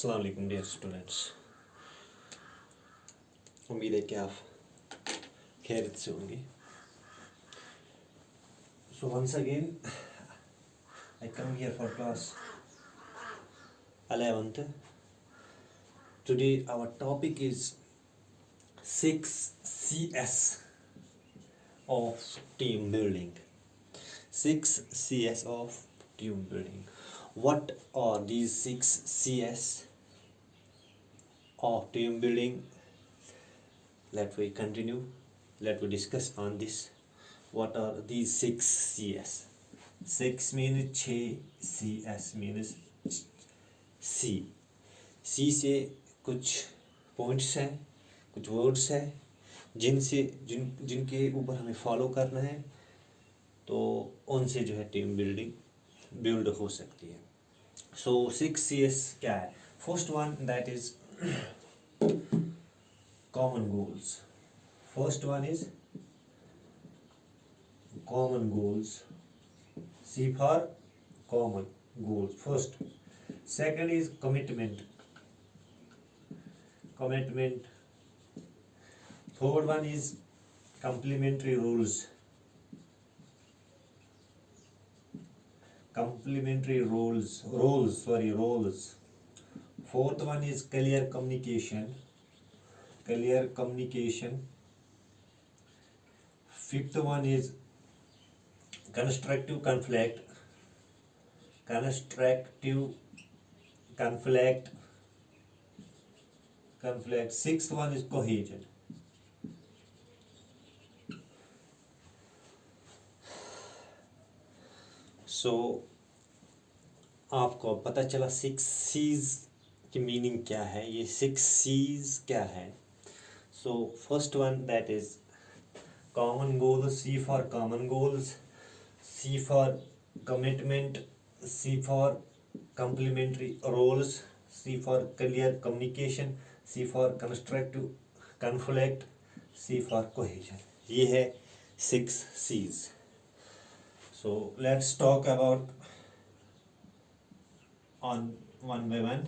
अस्सलाम वालेकुम dear students. उम्मीद है कि आप खैरियत से होंगे। So once again I come here for class 11th. Today our topic is 6 CS of team building. 6 CS of team building. What are these 6 CS of team building? Let we continue. Let we discuss on this. What are these 6 CS? 6 means 6, CS means C. C से कुछ points हैं, कुछ words हैं जिनके ऊपर हमें follow करना है, तो उनसे जो है टीम बिल्डिंग बिल्ड हो सकती है। सो 6 CS क्या है? First one that is common goals. First one is common goals. C for common goals. First. Second is commitment. Third one is complementary roles. Roles. Fourth one is clear communication. Fifth one is constructive conflict. Sixth one is cohesion. So आपको पता चला 6 C's की meaning क्या है, ये 6 C's क्या है। So first one that is common goals. C for common goals, C for commitment, C for complementary roles, C for clear communication, C for constructive conflict, C for cohesion. ये है 6 C's. So let's talk about on one by one.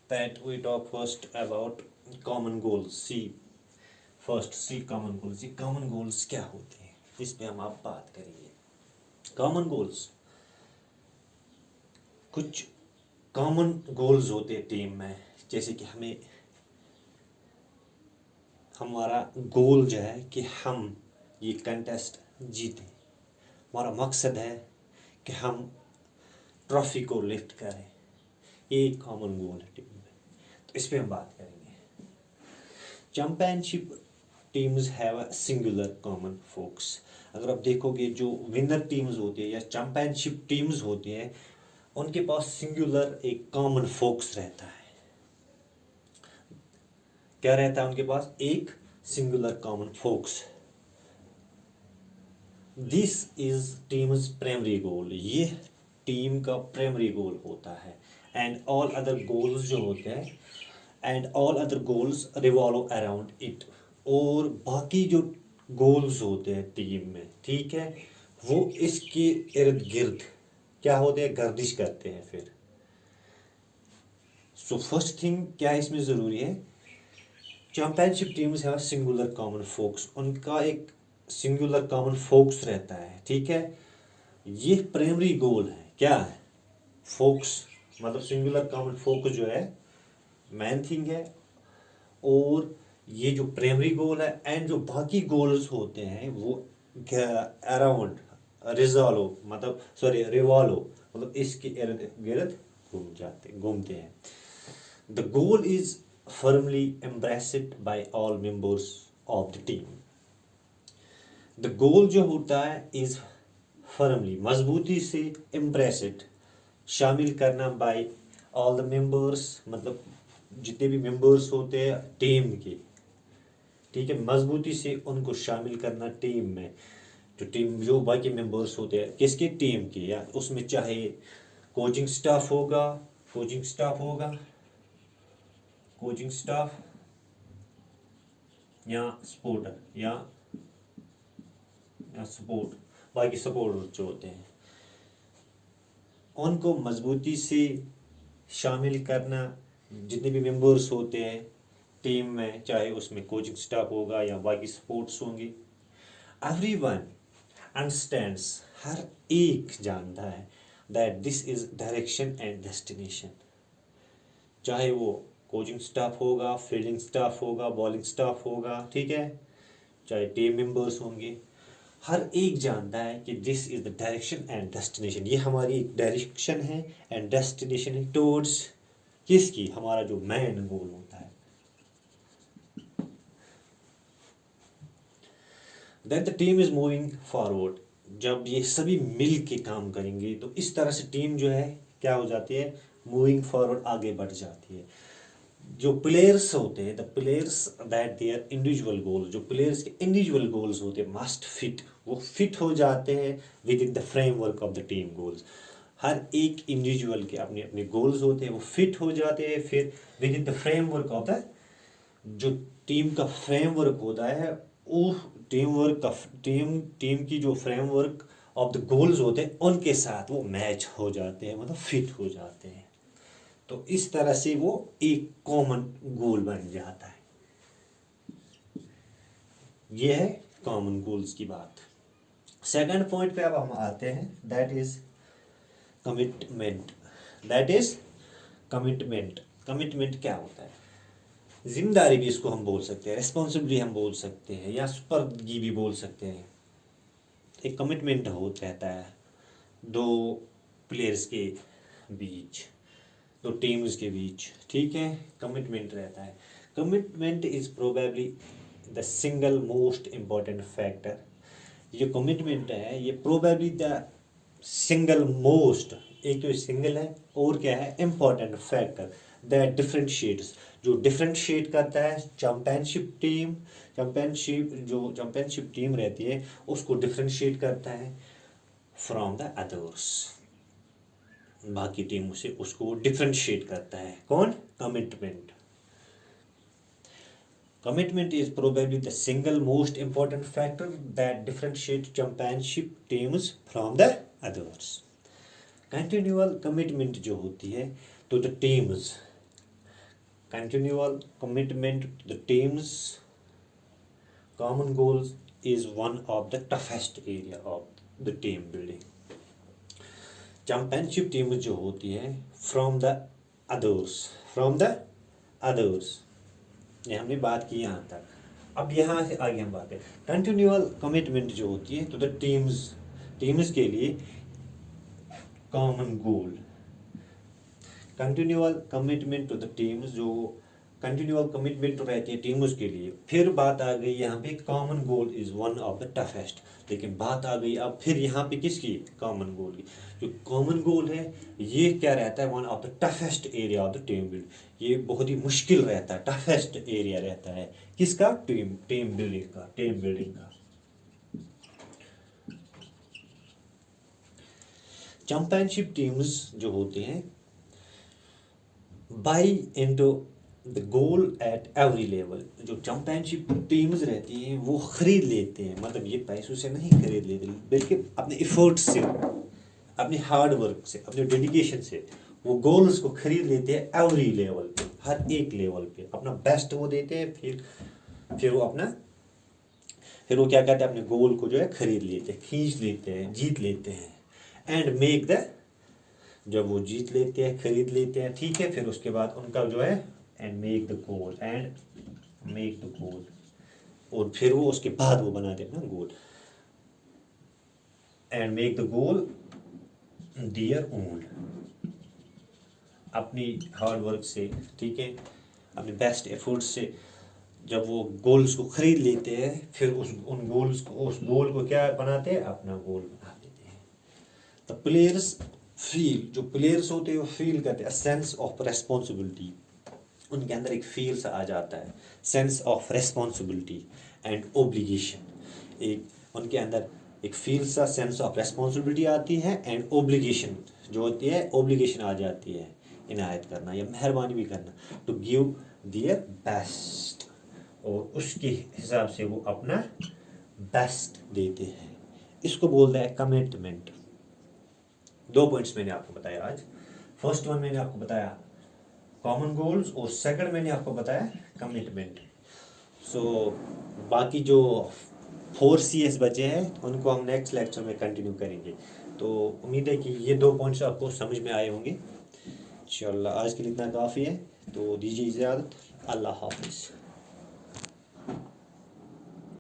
That we talk first about common goals. C common goals. ये common goals क्या होते हैं, इस पे हम आप बात करेंगे। common goals, कुछ common goals होते हैं टीम में, जैसे कि हमारा गोल जो है कि हम ये कंटेस्ट जीतें, हमारा मकसद है कि हम ट्रॉफी को लिफ्ट करें, ये एक कॉमन गोल है टीम में, तो इस पे हम बात करेंगे। Championship teams have a singular common focus. अगर आप देखोगे जो विनर टीम्स होती है या चैंपियनशिप टीम्स होती हैं, उनके पास सिंगुलर एक कॉमन फोकस रहता है। क्या रहता है उनके पास? एक singular common focus. This is teams primary goal, ये टीम का प्राइमरी गोल होता है। एंड ऑल अदर गोल्स जो होते हैं, and all other goals revolve around it, और बाकी जो गोल्स होते हैं टीम में, ठीक है, वो इसके इर्द गिर्द क्या होते हैं, गर्दिश करते हैं। फिर सो फर्स्ट थिंग क्या इसमें ज़रूरी है, championship teams have singular common focus, उनका एक सिंगुलर कॉमन फोकस रहता है, ठीक है। ये प्राइमरी गोल है, क्या है, फोकस, मतलब सिंगुलर कॉमन फोकस जो है मेन थिंग है, और ये जो प्राइमरी गोल है, एंड जो बाकी गोल्स होते हैं वो अराउंड रिवॉल्व मतलब इसके इर्द गिर्द घूमते हैं। The goal is firmly embraced by all members of the team. The goal जो होता है इज फर्मली, मजबूती से, एम्ब्रेस्ड, शामिल करना, बाय ऑल द मेंबर्स, मतलब जितने भी मेंबर्स होते हैं टीम के, ठीक है, मजबूती से उनको शामिल करना टीम में। जो बाकी मेंबर्स होते हैं किसके, टीम के, या उसमें चाहे कोचिंग स्टाफ या सपोर्टर या सपोर्ट, बाकी सपोर्टर जो होते हैं, उनको मजबूती से शामिल करना जितने भी मेंबर्स होते हैं टीम में, चाहे उसमें कोचिंग स्टाफ होगा या बाकी स्पोर्ट्स होंगी। एवरीवन अंडरस्टैंड्स, हर एक जानता है that this is direction and destination. चाहे वो कोचिंग स्टाफ होगा, फील्डिंग स्टाफ होगा, बॉलिंग स्टाफ होगा, ठीक है, चाहे टीम मेंबर्स होंगे, हर एक जानता है कि this is the direction and destination. ये हमारी एक डायरेक्शन है एंड डेस्टिनेशन है टुवर्ड्स किसकी, हमारा जो मेन गोल होता है। That the team is moving forward, जब ये सभी मिल के काम करेंगे तो इस तरह से टीम जो है क्या हो जाती है, मूविंग फॉरवर्ड, आगे बढ़ जाती है। जो प्लेयर्स होते हैं, the players that their individual goal, जो प्लेयर्स के इंडिविजुअल गोल्स होते हैं मस्ट फिट, वो फिट हो जाते हैं within the framework of the team goals. हर एक इंडिविजुअल के अपने अपने गोल्स होते हैं, वो फिट हो जाते हैं फिर with in the framework of the, जो टीम का फ्रेमवर्क होता है वो टीम की जो फ्रेमवर्क ऑफ द गोल्स होते हैं उनके साथ वो मैच हो जाते हैं, मतलब फिट हो जाते हैं। तो इस तरह से वो एक कॉमन गोल बन जाता है। ये है कॉमन गोल्स की बात। सेकंड पॉइंट पे अब हम आते हैं, that is commitment. That is commitment. Commitment क्या होता है, जिम्मेदारी भी इसको हम बोल सकते हैं, रेस्पॉन्सिबिलिटी हम बोल सकते हैं, या सुपरगी भी बोल सकते हैं। एक कमिटमेंट हो रहता है दो प्लेयर्स के बीच, दो टीम्स के बीच, ठीक है, कमिटमेंट रहता है। Commitment is probably the single most important factor. ये कमिटमेंट है, ये प्रोबेबली द सिंगल मोस्ट, एक तो सिंगल है और क्या है, इम्पॉर्टेंट फैक्टर दैट डिफरेंशिएट्स, जो डिफरेंशिएट करता है चैंपियनशिप टीम रहती है उसको डिफरेंशिएट करता है फ्रॉम द अदर्स, बाकी टीमों से उसको डिफरेंशिएट करता है। कौन, commitment. Commitment is probably the single most important factor that differentiate championship teams from the others. Continual commitment जो होती है तो the teams, continual commitment to the team's common goals is one of the toughest area of the team building. Championship team जो होती है from the others, ये हमने बात की यहाँ तक। अब यहाँ से आगे हम बात करें कंटिन्यूअल कमिटमेंट जो होती है तो द टीम्स के लिए common goal. Continual commitment to the teams, जो कंटिन्यूअल कमिटमेंट रहती है टीम्स के लिए। फिर बात आ गई यहाँ पे common goal is one of the toughest, लेकिन बात आ गई अब फिर यहाँ पे किसकी, कॉमन गोल की। जो कॉमन गोल है ये क्या रहता है, one of the toughest area of the team build, ये बहुत ही मुश्किल रहता है, टफेस्ट एरिया रहता है किसका, टीम बिल्डिंग का। चैंपियनशिप टीम्स जो होते हैं by into the goal at every level, जो चैंपियनशिप टीम्स रहती हैं वो खरीद लेते हैं, मतलब ये पैसों से नहीं खरीद लेते बल्कि अपने एफर्ट से, अपने हार्ड वर्क से, अपने डेडिकेशन से वो गोल्स को खरीद लेते हैं एवरी लेवल पे, हर एक लेवल पे अपना बेस्ट वो देते हैं। फिर वो क्या कहते हैं, अपने गोल को जो है खरीद लेते हैं, खींच लेते हैं, जीत लेते हैं। एंड मेक द, जब वो जीत लेते हैं, खरीद लेते हैं, ठीक है, फिर उसके बाद उनका जो है एंड मेक द गोल, और फिर वो उसके बाद वो बनाते हैं ना goal, and make the goal their own, अपनी हार्ड वर्क से, ठीक है, अपने बेस्ट एफर्ट्स से जब वो गोल्स को खरीद लेते हैं फिर उस गोल को क्या बनाते हैं, अपना गोल बना देते हैं। द प्लेयर्स फील, जो प्लेयर्स होते हैं वो फील करते हैं सेंस ऑफ रेस्पॉन्सिबिलिटी, उनके अंदर एक फील सा आ जाता है, sense of responsibility and obligation, एक उनके अंदर एक फील सा सेंस ऑफ रेस्पॉन्सिबिलिटी आती है एंड ओब्लिगेशन जो होती है, ओब्लिगेशन आ जाती है, इनायत करना या मेहरबानी भी करना, टू गिव देयर बेस्ट, और उसके हिसाब से वो अपना बेस्ट देते हैं, इसको बोलते हैं कमिटमेंट। 2 पॉइंट्स मैंने आपको बताया आज। फर्स्ट वन मैंने आपको बताया कॉमन गोल्स और सेकंड मैंने आपको बताया कमिटमेंट। सो बाकी जो 4 CS बचे हैं उनको हम नेक्स्ट लेक्चर में कंटिन्यू करेंगे। तो उम्मीद है कि ये 2 पॉइंट्स आपको समझ में आए होंगे। इंशाल्लाह आज के लिए इतना काफ़ी है, तो दीजिए इजाज़त। अल्लाह हाफिज़।